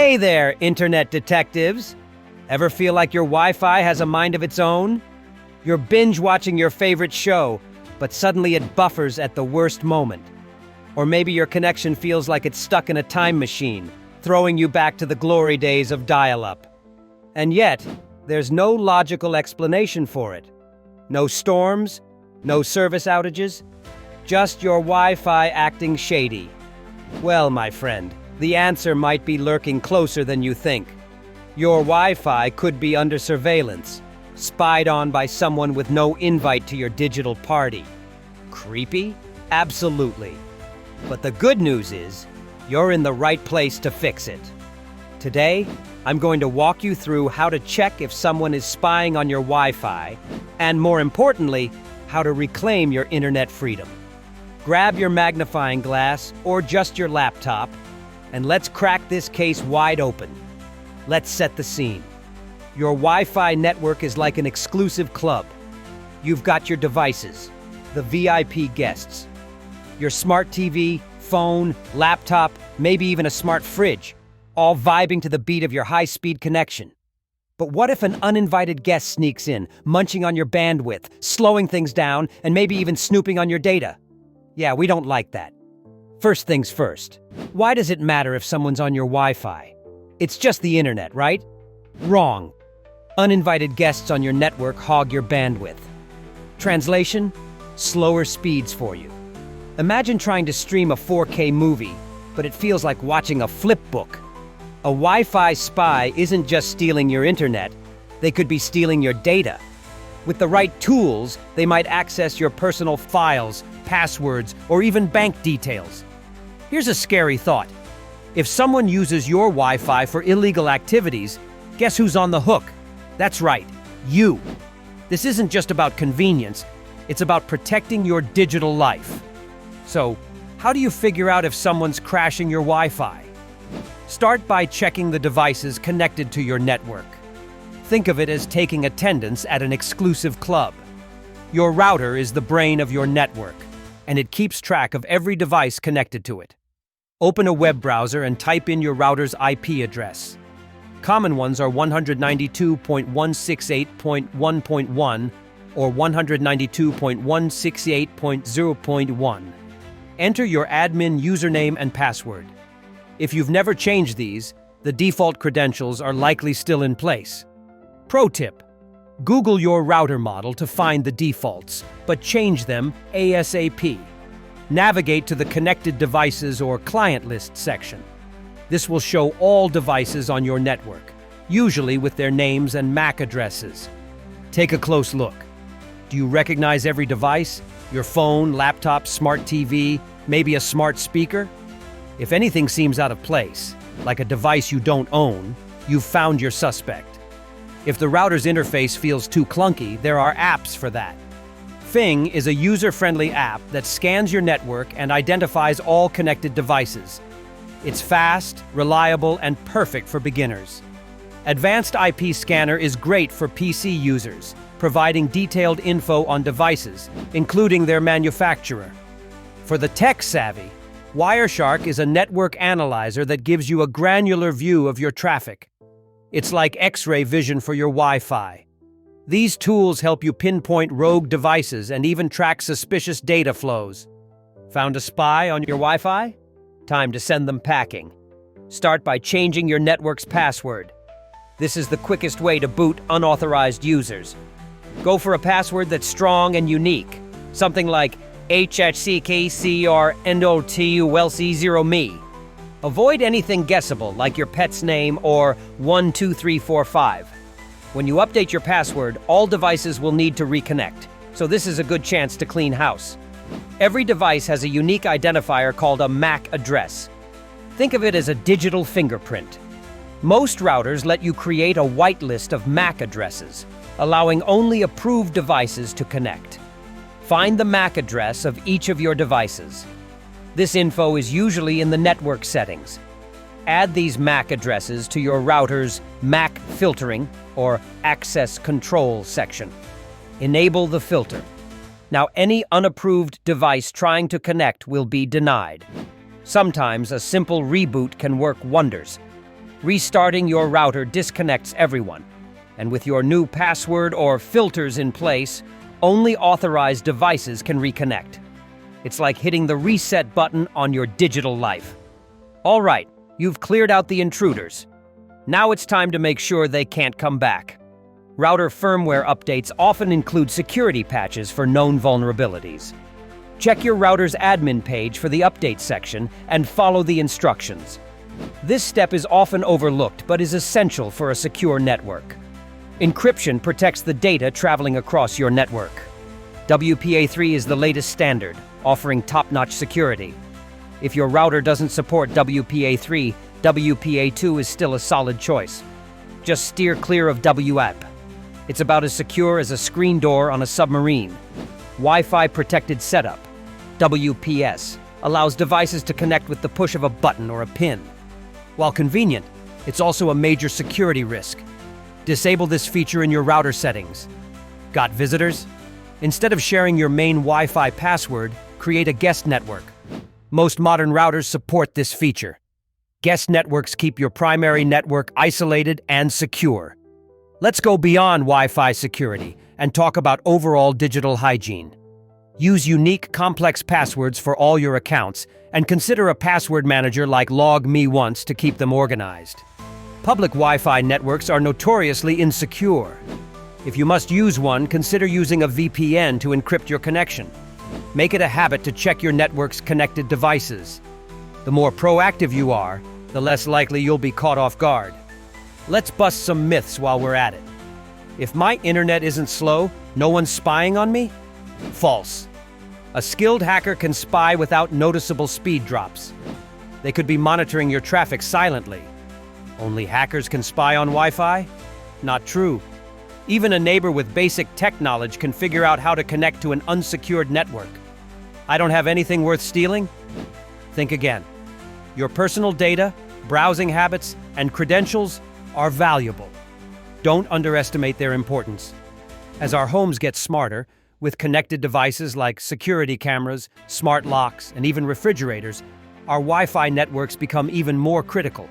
Hey there, internet detectives! Ever feel like your Wi-Fi has a mind of its own? You're binge-watching your favorite show, but suddenly it buffers at the worst moment. Or maybe your connection feels like it's stuck in a time machine, throwing you back to the glory days of dial-up. And yet, there's no logical explanation for it. No storms, no service outages, just your Wi-Fi acting shady. Well, my friend, the answer might be lurking closer than you think. Your Wi-Fi could be under surveillance, spied on by someone with no invite to your digital party. Creepy? Absolutely. But the good news is, you're in the right place to fix it. Today, I'm going to walk you through how to check if someone is spying on your Wi-Fi, and more importantly, how to reclaim your internet freedom. Grab your magnifying glass, or just your laptop, and let's crack this case wide open. Let's set the scene. Your Wi-Fi network is like an exclusive club. You've got your devices, the VIP guests. Your smart TV, phone, laptop, maybe even a smart fridge, all vibing to the beat of your high-speed connection. But what if an uninvited guest sneaks in, munching on your bandwidth, slowing things down, and maybe even snooping on your data? Yeah, we don't like that. First things first, why does it matter if someone's on your Wi-Fi? It's just the internet, right? Wrong. Uninvited guests on your network hog your bandwidth. Translation? Slower speeds for you. Imagine trying to stream a 4K movie, but it feels like watching a flip book. A Wi-Fi spy isn't just stealing your internet, they could be stealing your data. With the right tools, they might access your personal files, passwords, or even bank details. Here's a scary thought. If someone uses your Wi-Fi for illegal activities, guess who's on the hook? That's right, you. This isn't just about convenience, it's about protecting your digital life. So, how do you figure out if someone's crashing your Wi-Fi? Start by checking the devices connected to your network. Think of it as taking attendance at an exclusive club. Your router is the brain of your network, and it keeps track of every device connected to it. Open a web browser and type in your router's IP address. Common ones are 192.168.1.1 or 192.168.0.1. Enter your admin username and password. If you've never changed these, the default credentials are likely still in place. Pro tip: Google your router model to find the defaults, but change them ASAP. Navigate to the Connected Devices or Client List section. This will show all devices on your network, usually with their names and MAC addresses. Take a close look. Do you recognize every device? Your phone, laptop, smart TV, maybe a smart speaker? If anything seems out of place, like a device you don't own, you've found your suspect. If the router's interface feels too clunky, there are apps for that. Fing is a user-friendly app that scans your network and identifies all connected devices. It's fast, reliable, and perfect for beginners. Advanced IP Scanner is great for PC users, providing detailed info on devices, including their manufacturer. For the tech-savvy, Wireshark is a network analyzer that gives you a granular view of your traffic. It's like X-ray vision for your Wi-Fi. These tools help you pinpoint rogue devices and even track suspicious data flows. Found a spy on your Wi-Fi? Time to send them packing. Start by changing your network's password. This is the quickest way to boot unauthorized users. Go for a password that's strong and unique. Something like HHCKCRNOTULC0ME. Avoid anything guessable like your pet's name or 12345. When you update your password, all devices will need to reconnect, so this is a good chance to clean house. Every device has a unique identifier called a MAC address. Think of it as a digital fingerprint. Most routers let you create a whitelist of MAC addresses, allowing only approved devices to connect. Find the MAC address of each of your devices. This info is usually in the network settings. Add these MAC addresses to your router's MAC filtering or access control section. Enable the filter. Now, any unapproved device trying to connect will be denied. Sometimes a simple reboot can work wonders. Restarting your router disconnects everyone, and with your new password or filters in place, only authorized devices can reconnect. It's like hitting the reset button on your digital life. All right, you've cleared out the intruders. Now it's time to make sure they can't come back. Router firmware updates often include security patches for known vulnerabilities. Check your router's admin page for the update section and follow the instructions. This step is often overlooked but is essential for a secure network. Encryption protects the data traveling across your network. WPA3 is the latest standard, offering top-notch security. If your router doesn't support WPA3, WPA2 is still a solid choice. Just steer clear of WAP. It's about as secure as a screen door on a submarine. Wi-Fi Protected Setup, WPS, allows devices to connect with the push of a button or a pin. While convenient, it's also a major security risk. Disable this feature in your router settings. Got visitors? Instead of sharing your main Wi-Fi password, create a guest network. Most modern routers support this feature. Guest networks keep your primary network isolated and secure. Let's go beyond Wi-Fi security and talk about overall digital hygiene. Use unique, complex passwords for all your accounts, and consider a password manager like LogMeOnce to keep them organized. Public Wi-Fi networks are notoriously insecure. If you must use one, consider using a VPN to encrypt your connection. Make it a habit to check your network's connected devices. The more proactive you are, the less likely you'll be caught off guard. Let's bust some myths while we're at it. If my internet isn't slow, no one's spying on me? False. A skilled hacker can spy without noticeable speed drops. They could be monitoring your traffic silently. Only hackers can spy on Wi-Fi? Not true. Even a neighbor with basic tech knowledge can figure out how to connect to an unsecured network. I don't have anything worth stealing? Think again. Your personal data, browsing habits, and credentials are valuable. Don't underestimate their importance. As our homes get smarter, with connected devices like security cameras, smart locks, and even refrigerators, our Wi-Fi networks become even more critical.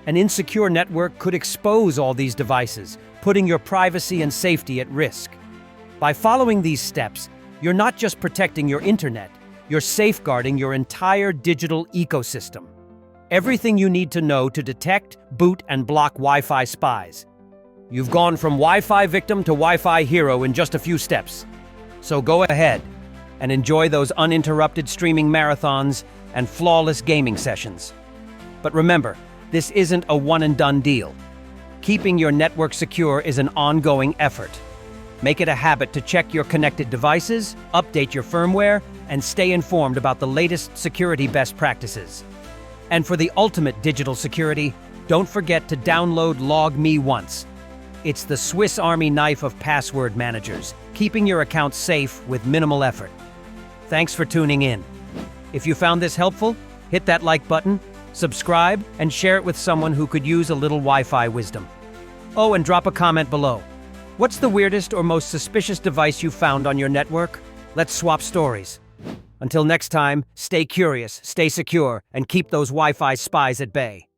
An insecure network could expose all these devices, putting your privacy and safety at risk. By following these steps, you're not just protecting your internet, you're safeguarding your entire digital ecosystem. Everything you need to know to detect, boot, and block Wi-Fi spies. You've gone from Wi-Fi victim to Wi-Fi hero in just a few steps. So go ahead and enjoy those uninterrupted streaming marathons and flawless gaming sessions. But remember, this isn't a one-and-done deal. Keeping your network secure is an ongoing effort. Make it a habit to check your connected devices, update your firmware, and stay informed about the latest security best practices. And for the ultimate digital security, don't forget to download LogMeOnce. It's the Swiss Army knife of password managers, keeping your accounts safe with minimal effort. Thanks for tuning in. If you found this helpful, hit that like button, subscribe, and share it with someone who could use a little Wi-Fi wisdom. Oh, and drop a comment below. What's the weirdest or most suspicious device you found on your network? Let's swap stories. Until next time, stay curious, stay secure, and keep those Wi-Fi spies at bay.